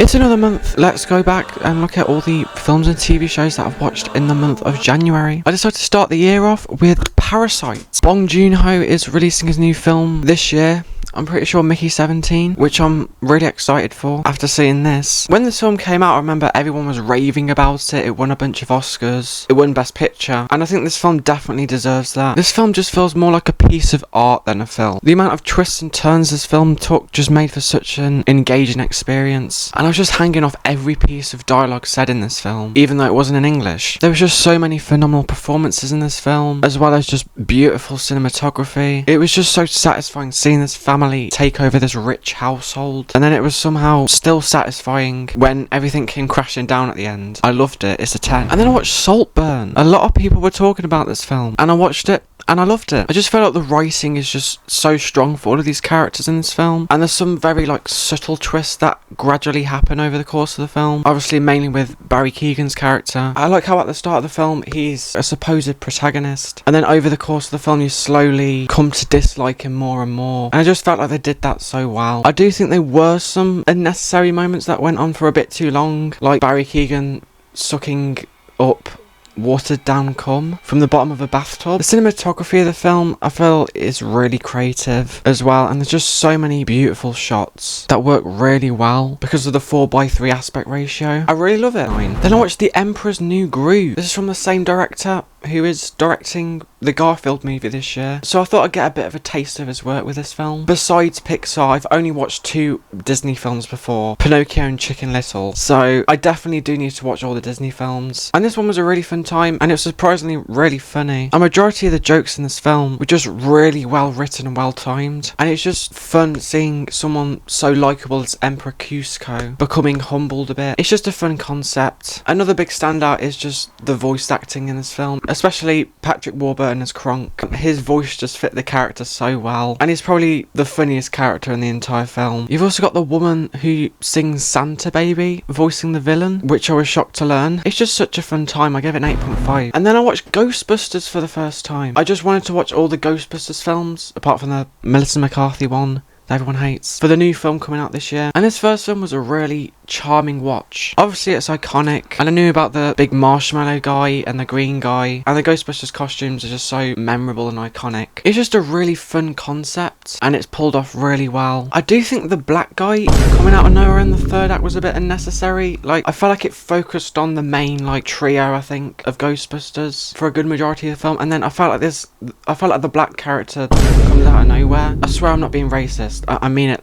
It's another month. Let's go back and look at all the films and TV shows that I've watched in the month of January. I decided to start the year off with Parasite. Bong Joon-ho is releasing his new film this year. I'm pretty sure Mickey 17, which I'm really excited for after seeing this. When this film came out, I remember everyone was raving about it. It won a bunch of Oscars. It won Best Picture. And I think this film definitely deserves that. This film just feels more like a piece of art than a film. The amount of twists and turns this film took just made for such an engaging experience. And I was just hanging off every piece of dialogue said in this film, even though it wasn't in English. There was just so many phenomenal performances in this film, as well as just beautiful cinematography. It was just so satisfying seeing this family take over this rich household, and then it was somehow still satisfying when everything came crashing down at the end. I loved it. It's a 10. And then I watched Saltburn. A lot of people were talking about this film, and I watched it and I loved it. I just felt like the writing is just so strong for all of these characters in this film, and there's some very subtle twists that gradually happen over the course of the film, obviously mainly with Barry Keoghan's character. I like how at the start of the film he's a supposed protagonist, and then over the course of the film you slowly come to dislike him more and more, and I just felt like they did that so well. I do think there were some unnecessary moments that went on for a bit too long, like Barry Keoghan sucking up watered down cum from the bottom of a bathtub. The cinematography of the film I feel is really creative as well, and there's just so many beautiful shots that work really well because of the 4:3 aspect ratio. I really love it. Then I watched The Emperor's New Groove. This is from the same director who is directing the Garfield movie this year, so I thought I'd get a bit of a taste of his work with this film. Besides Pixar, I've only watched 2 Disney films before, Pinocchio and Chicken Little, so I definitely do need to watch all the Disney films. And this one was a really fun time, and it was surprisingly really funny. A majority of the jokes in this film were just really well written and well timed, and it's just fun seeing someone so likeable as Emperor Cusco becoming humbled a bit. It's just a fun concept. Another big standout is just the voice acting in this film, especially Patrick Warburton as Kronk. His voice just fit the character so well, and he's probably the funniest character in the entire film. You've also got the woman who sings Santa Baby voicing the villain, which I was shocked to learn. It's just such a fun time. I gave it an 8.5. And then I watched Ghostbusters for the first time. I just wanted to watch all the Ghostbusters films, apart from the Melissa McCarthy one that everyone hates, for the new film coming out this year. And this first film was a really charming watch. Obviously it's iconic, and I knew about the big marshmallow guy and the green guy, and the Ghostbusters costumes are just so memorable and iconic. It's just a really fun concept, and it's pulled off really well. I do think the black guy coming out of nowhere in the third act was a bit unnecessary. I felt like it focused on the main trio, I think, of Ghostbusters for a good majority of the film, and then I felt like the black character comes out of nowhere. I swear I'm not being racist. I mean it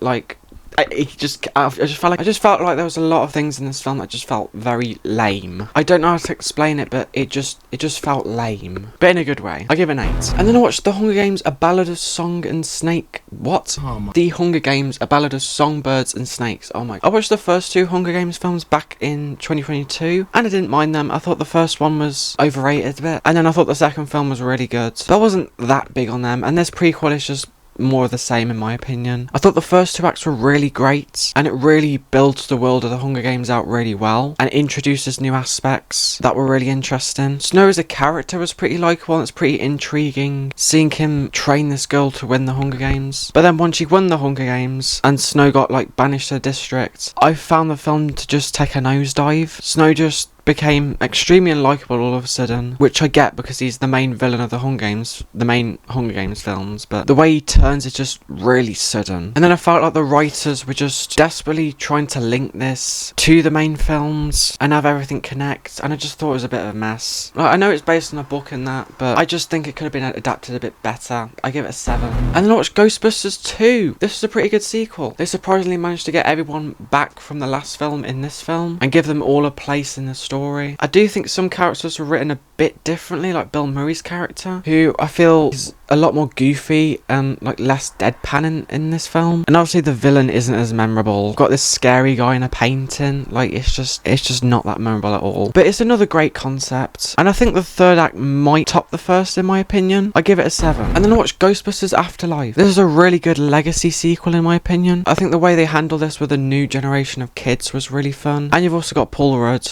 I just felt like there was a lot of things in this film that just felt very lame. I don't know how to explain it, but it just felt lame, but in a good way. I give it an 8. And then I watched The Hunger Games: A Ballad of Song and Snake. What? The Hunger Games: A Ballad of Songbirds and Snakes. Oh my! I watched the first 2 Hunger Games films back in 2022, and I didn't mind them. I thought the first one was overrated a bit, and then I thought the second film was really good. But I wasn't that big on them, and this prequel is just more of the same in my opinion. I thought the first 2 acts were really great, and it really builds the world of the Hunger Games out really well and introduces new aspects that were really interesting. Snow as a character was pretty likeable, and it's pretty intriguing seeing him train this girl to win the Hunger Games. But then once she won the Hunger Games and Snow got banished to the district, I found the film to just take a nosedive. Snow just became extremely unlikable all of a sudden, which I get because he's the main villain of the main Hunger Games films, but the way he turns is just really sudden. And then I felt like the writers were just desperately trying to link this to the main films and have everything connect, and I just thought it was a bit of a mess. I know it's based on a book and that, but I just think it could have been adapted a bit better. I give it a 7. And then I watched Ghostbusters 2. This is a pretty good sequel. They surprisingly managed to get everyone back from the last film in this film and give them all a place in the story. I do think some characters were written a bit differently, like Bill Murray's character, who I feel is a lot more goofy and less deadpan in this film. And obviously the villain isn't as memorable. Got this scary guy in a painting. It's just not that memorable at all. But it's another great concept, and I think the third act might top the first in my opinion. I give it a 7. And then I watched Ghostbusters Afterlife. This is a really good legacy sequel in my opinion. I think the way they handle this with a new generation of kids was really fun. And you've also got Paul Rudd.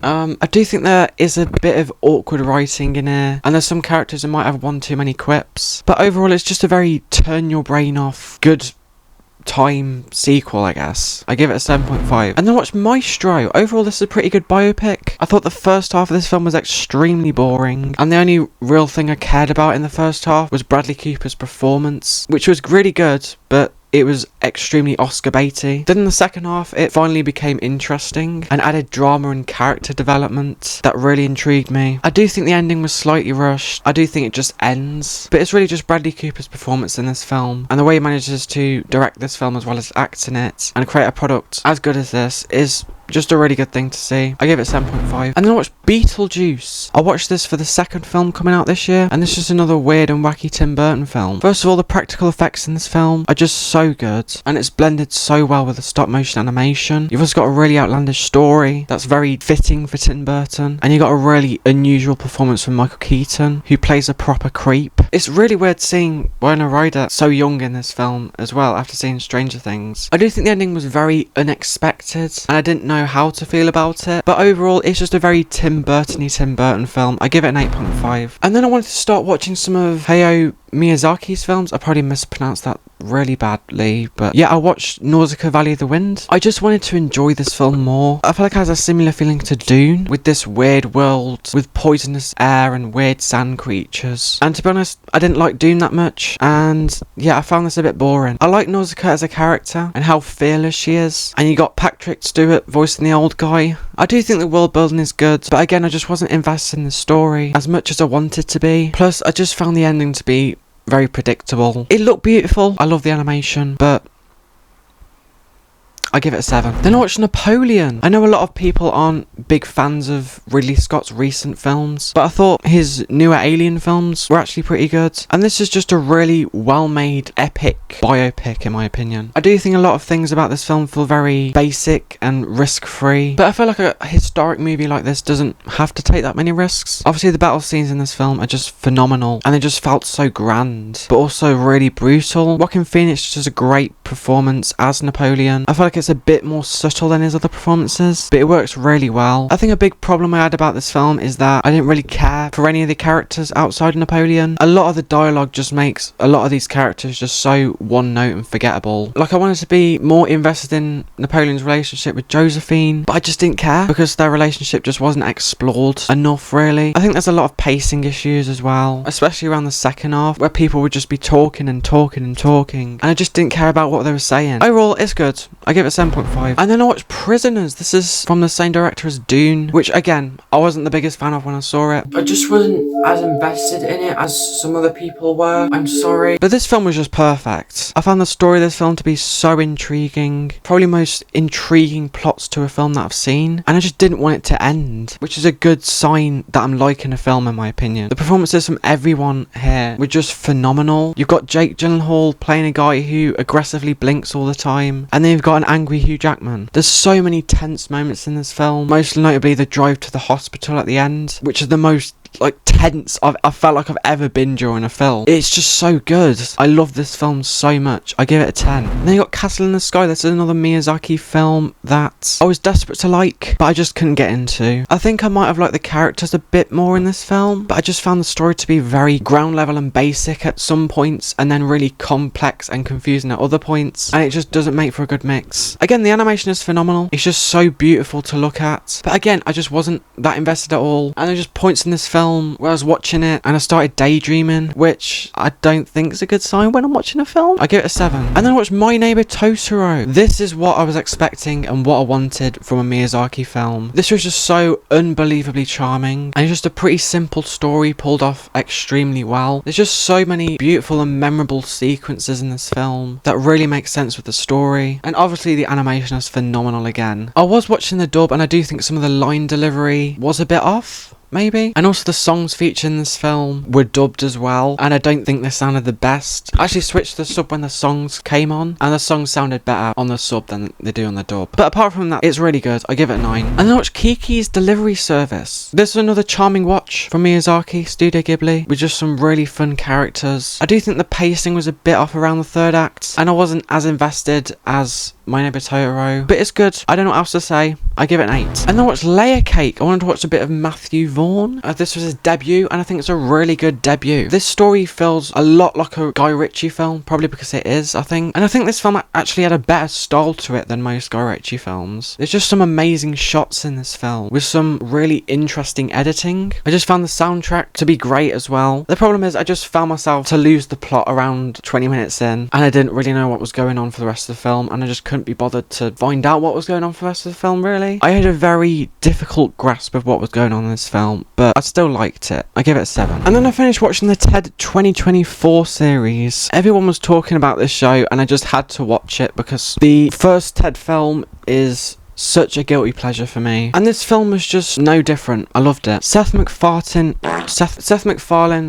I do think there is a bit of awkward writing in here, and there's some characters who might have one too many quips, but overall it's just a very turn your brain off, good time sequel, I guess. I give it a 7.5. And then watch Maestro. Overall, this is a pretty good biopic. I thought the first half of this film was extremely boring, and the only real thing I cared about in the first half was Bradley Cooper's performance, which was really good, but it was extremely Oscar baity. Then in the second half, it finally became interesting and added drama and character development that really intrigued me. I do think the ending was slightly rushed. I do think it just ends. But it's really just Bradley Cooper's performance in this film, and the way he manages to direct this film as well as act in it and create a product as good as this is just a really good thing to see. I give it 7.5. And then I watched Beetlejuice. I watched this for the second film coming out this year, and this is another weird and wacky Tim Burton film. First of all, the practical effects in this film are just so good, and it's blended so well with the stop motion animation. You've also got a really outlandish story that's very fitting for Tim Burton, and you got a really unusual performance from Michael Keaton, who plays a proper creep. It's really weird seeing Winona Ryder so young in this film as well, after seeing Stranger Things. I do think the ending was very unexpected, and I didn't know how to feel about it, but overall it's just a very Tim Burton-y Tim Burton film. I give it an 8.5. And then I wanted to start watching some of Hayao Miyazaki's films. I probably mispronounced that really badly, but yeah, I watched Nausicaä Valley of the Wind. I just wanted to enjoy this film more. I feel like it has a similar feeling to Dune, with this weird world with poisonous air and weird sand creatures. And to be honest, I didn't like Dune that much, and yeah, I found this a bit boring. I like Nausicaä as a character and how fearless she is, and you got Patrick Stewart voicing the old guy. I do think the world building is good, but again, I just wasn't invested in the story as much as I wanted to be. Plus, I just found the ending to be very predictable. It looked beautiful. I love the animation, but I give it a 7. Then I watched Napoleon. I know a lot of people aren't big fans of Ridley Scott's recent films, but I thought his newer Alien films were actually pretty good. And this is just a really well-made, epic biopic, in my opinion. I do think a lot of things about this film feel very basic and risk-free, but I feel like a historic movie like this doesn't have to take that many risks. Obviously, the battle scenes in this film are just phenomenal, and they just felt so grand, but also really brutal. Joaquin Phoenix does a great performance as Napoleon. I feel like it's a bit more subtle than his other performances, but it works really well. I think a big problem I had about this film is that I didn't really care for any of the characters outside Napoleon. A lot of the dialogue just makes a lot of these characters just so one note and forgettable. Like, I wanted to be more invested in Napoleon's relationship with Josephine, but I just didn't care because their relationship just wasn't explored enough, really. I think there's a lot of pacing issues as well, especially around the second half, where people would just be talking and talking and talking, and I just didn't care about what they were saying. Overall, it's good. I give it 7.5. And then I watched Prisoners. This is from the same director as Dune, which again, I wasn't the biggest fan of when I saw it. I just wasn't as invested in it as some other people were. I'm sorry. But this film was just perfect. I found the story of this film to be so intriguing. Probably most intriguing plots to a film that I've seen. And I just didn't want it to end, which is a good sign that I'm liking a film, in my opinion. The performances from everyone here were just phenomenal. You've got Jake Gyllenhaal playing a guy who aggressively blinks all the time, and then you've got an angry Hugh Jackman. There's so many tense moments in this film, most notably the drive to the hospital at the end, which is the most tense I felt like I've ever been during a film. It's just so good. I love this film so much. I give it a 10. And then you got Castle in the Sky. This is another Miyazaki film that I was desperate to like, but I just couldn't get into. I think I might have liked the characters a bit more in this film, but I just found the story to be very ground level and basic at some points, and then really complex and confusing at other points, and it just doesn't make for a good mix. Again, the animation is phenomenal. It's just so beautiful to look at, but again, I just wasn't that invested at all, and there just points in this film where I was watching it and I started daydreaming, which I don't think is a good sign when I'm watching a film. I give it a 7. And then I watched My Neighbour Totoro. This is what I was expecting and what I wanted from a Miyazaki film. This was just so unbelievably charming, and it's just a pretty simple story pulled off extremely well. There's just so many beautiful and memorable sequences in this film that really make sense with the story, and obviously the animation is phenomenal again. I was watching the dub, and I do think some of the line delivery was a bit off, maybe. And also the songs featured in this film were dubbed as well, and I don't think they sounded the best. I actually switched the sub when the songs came on, and the songs sounded better on the sub than they do on the dub. But apart from that, it's really good. I give it a 9. And then I watched Kiki's Delivery Service. This is another charming watch from Miyazaki, Studio Ghibli, with just some really fun characters. I do think the pacing was a bit off around the third act, and I wasn't as invested as My Neighbour Totoro, but it's good. I don't know what else to say. I give it an 8. And then I watched Layer Cake. I wanted to watch a bit of Matthew Vaughn. This was his debut, and I think it's a really good debut. This story feels a lot like a Guy Ritchie film, probably because it is, I think. And I think this film actually had a better style to it than most Guy Ritchie films. There's just some amazing shots in this film, with some really interesting editing. I just found the soundtrack to be great as well. The problem is I just found myself to lose the plot around 20 minutes in, and I didn't really know what was going on for the rest of the film, and I just couldn't be bothered to find out what was going on for the rest of the film, really. I had a very difficult grasp of what was going on in this film, but I still liked it. I give it a 7. And then I finished watching the TED 2024 series. Everyone was talking about this show, and I just had to watch it because the first TED film is such a guilty pleasure for me, and this film was just no different. I loved it. Seth MacFarlane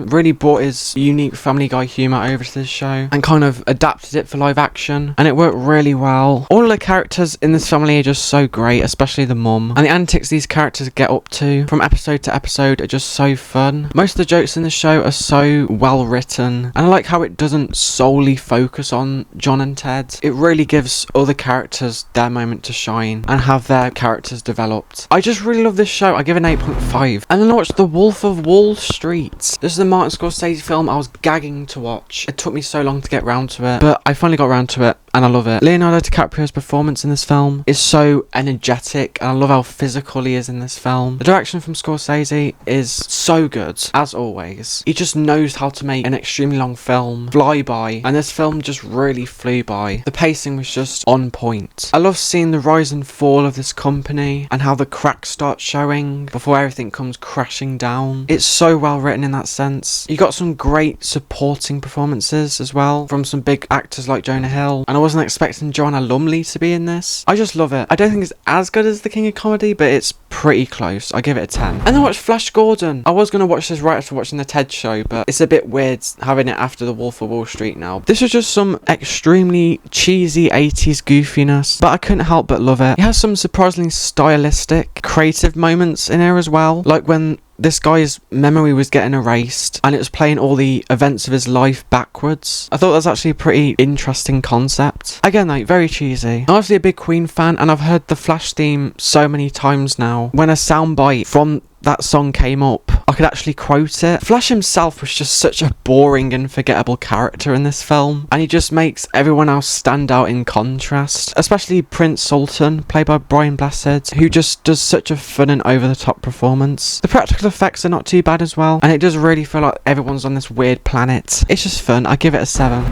really brought his unique Family Guy humour over to this show and kind of adapted it for live action, and it worked really well. All of the characters in this family are just so great, especially the mum, and the antics these characters get up to from episode to episode are just so fun. Most of the jokes in the show are so well written, and I like how it doesn't solely focus on John and Ted. It really gives other characters their moment to shine and have their characters developed. I just really love this show. I give it an 8.5. And then I watched The Wolf of Wall Street. This is a Martin Scorsese film I was gagging to watch. It took me so long to get round to it, but I finally got round to it, and I love it. Leonardo DiCaprio's performance in this film is so energetic, and I love how physical he is in this film. The direction from Scorsese is so good, as always. He just knows how to make an extremely long film fly by, and this film just really flew by. The pacing was just on point. I love seeing the rise and fall of this company and how the cracks start showing before everything comes crashing down. It's so well written in that sense. You got some great supporting performances as well from some big actors like Jonah Hill, and I wasn't expecting Joanna Lumley to be in this. I just love it. I don't think it's as good as The King of Comedy, but it's pretty close. I give it a 10. And then I watched Flash Gordon. I was going to watch this right after watching the TED show, but it's a bit weird having it after The Wolf of Wall Street now. This was just some extremely cheesy 80s goofiness, but I couldn't help but love it. It has some surprisingly stylistic, creative moments in here as well, like when this guy's memory was getting erased and it was playing all the events of his life backwards. I thought that was actually a pretty interesting concept. Again, like, very cheesy. I'm obviously a big Queen fan, and I've heard the Flash theme so many times now. When a soundbite from that song came up, I could actually quote it. Flash himself was just such a boring and forgettable character in this film, and he just makes everyone else stand out in contrast, especially Prince Sultan, played by Brian Blessed, who just does such a fun and over-the-top performance. The practical effects are not too bad as well, and it does really feel like everyone's on this weird planet. It's just fun. I give it a 7.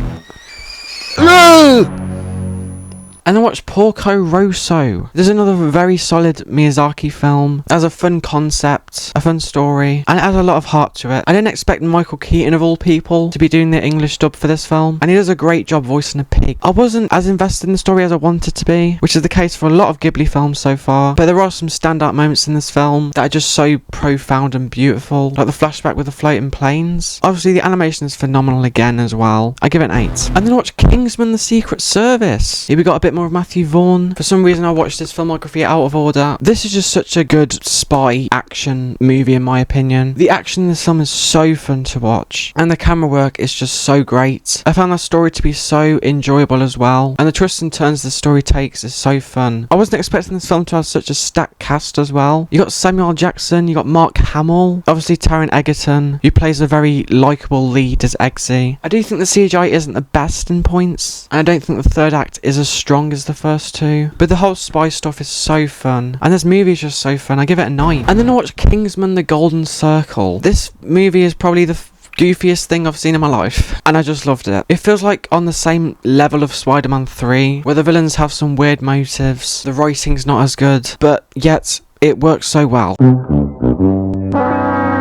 And I watched Porco Rosso. There's another very solid Miyazaki film. It has a fun concept, a fun story, and it has a lot of heart to it. I didn't expect Michael Keaton, of all people, to be doing the English dub for this film, and he does a great job voicing a pig. I wasn't as invested in the story as I wanted to be, which is the case for a lot of Ghibli films so far, but there are some standout moments in this film that are just so profound and beautiful, like the flashback with the floating planes. Obviously, the animation is phenomenal again as well. I give it an 8. And then I watched Kingsman: The Secret Service. Here we got a bit more of Matthew Vaughn. For some reason I watched this filmography out of order. This is just such a good spy action movie in my opinion. The action in this film is so fun to watch, and the camera work is just so great. I found that story to be so enjoyable as well, and the twists and turns the story takes is so fun. I wasn't expecting this film to have such a stacked cast as well. You got Samuel L. Jackson, you got Mark Hamill, obviously Taron Egerton, who plays a very likeable lead as Eggsy. I do think the CGI isn't the best in points, and I don't think the third act is as strong as the first two, but the whole spy stuff is so fun, and this movie is just so fun. I give it a 9. And then I watched Kingsman: The Golden Circle. This movie is probably the goofiest thing I've seen in my life, and I just loved it. It feels like on the same level of Spider-Man 3, where the villains have some weird motives, the writing's not as good, but yet it works so well.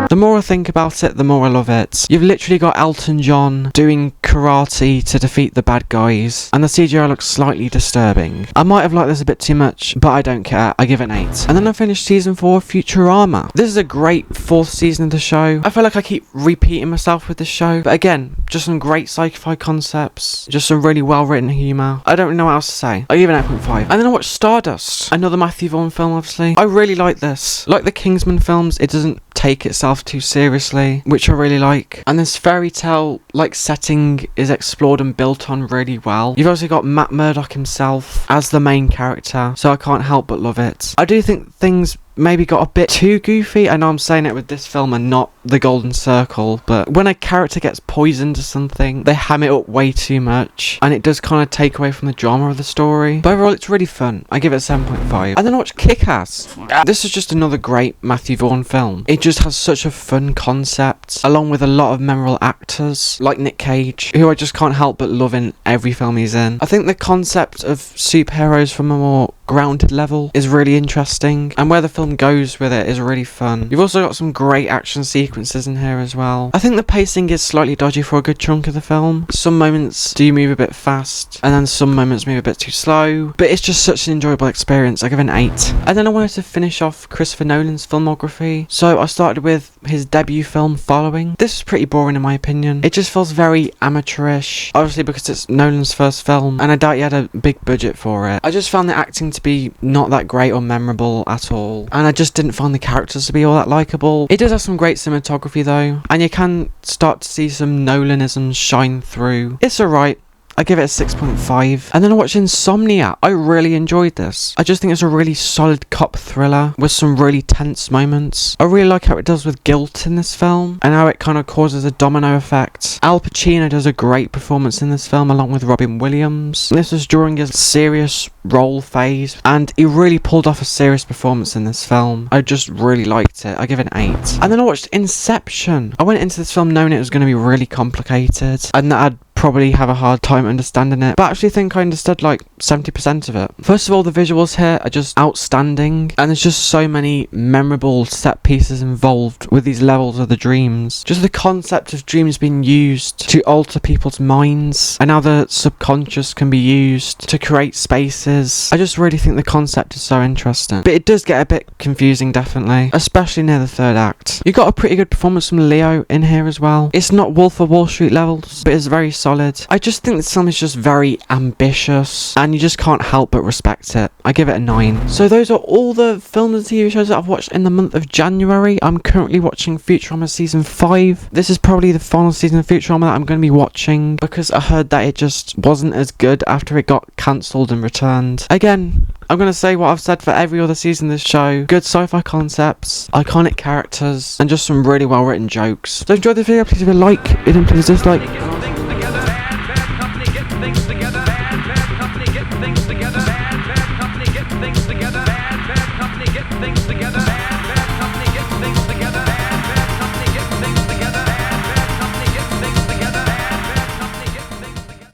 The more I think about it, the more I love it. You've literally got Elton John doing karate to defeat the bad guys, and the CGI looks slightly disturbing. I might have liked this a bit too much, but I don't care. I give it an 8. And then I finished season 4 of Futurama. This is a great 4th season of the show. I feel like I keep repeating myself with this show, but again, just some great sci-fi concepts, just some really well written humour. I don't know what else to say. I give it an 8.5. And then I watched Stardust, another Matthew Vaughn film obviously. I really like this. Like the Kingsman films, it doesn't take itself too seriously, which I really like. And this fairy tale like setting is explored and built on really well. You've also got Matt Murdock himself as the main character, so I can't help but love it. I do think things maybe got a bit too goofy. I know I'm saying it with this film and not The Golden Circle, but when a character gets poisoned or something, they ham it up way too much, and it does kind of take away from the drama of the story. But overall, it's really fun. I give it a 7.5. And then I watched Kick-Ass. This is just another great Matthew Vaughn film. It just has such a fun concept, along with a lot of memorable actors, like Nick Cage, who I just can't help but love in every film he's in. I think the concept of superheroes from a more grounded level is really interesting, and where the film goes with it is really fun. You've also got some great action sequences in here as well. I think the pacing is slightly dodgy for a good chunk of the film. Some moments do move a bit fast, and then some moments move a bit too slow, but it's just such an enjoyable experience. I give it an 8. And then I wanted to finish off Christopher Nolan's filmography, so I started with his debut film, Following. This is pretty boring in my opinion. It just feels very amateurish, obviously because it's Nolan's first film, and I doubt he had a big budget for it. I just found the acting to be not that great or memorable at all, and I just didn't find the characters to be all that likeable. It does have some great cinematography though, and you can start to see some Nolanisms shine through. It's alright. I give it a 6.5. And then I watched Insomnia. I really enjoyed this. I just think it's a really solid cop thriller with some really tense moments. I really like how it does with guilt in this film, and how it kind of causes a domino effect. Al Pacino does a great performance in this film along with Robin Williams. This was during his serious role phase, and he really pulled off a serious performance in this film. I just really liked it. I give it an 8. And then I watched Inception. I went into this film knowing it was going to be really complicated, and that I'd probably have a hard time understanding it, but I actually think I understood like 70% of it. First of all, the visuals here are just outstanding, and there's just so many memorable set pieces involved with these levels of the dreams. Just the concept of dreams being used to alter people's minds, and how the subconscious can be used to create spaces. I just really think the concept is so interesting, but it does get a bit confusing, definitely, especially near the third act. You got a pretty good performance from Leo in here as well. It's not Wolf of Wall Street levels, but it's very solid. I just think this film is just very ambitious, and you just can't help but respect it. I give it a 9. So those are all the films and TV shows that I've watched in the month of January. I'm currently watching Futurama season 5. This is probably the final season of Futurama that I'm going to be watching, because I heard that it just wasn't as good after it got cancelled and returned. Again, I'm going to say what I've said for every other season of this show. Good sci-fi concepts, iconic characters, and just some really well written jokes. So enjoy the video. Please leave a like, and please dislike.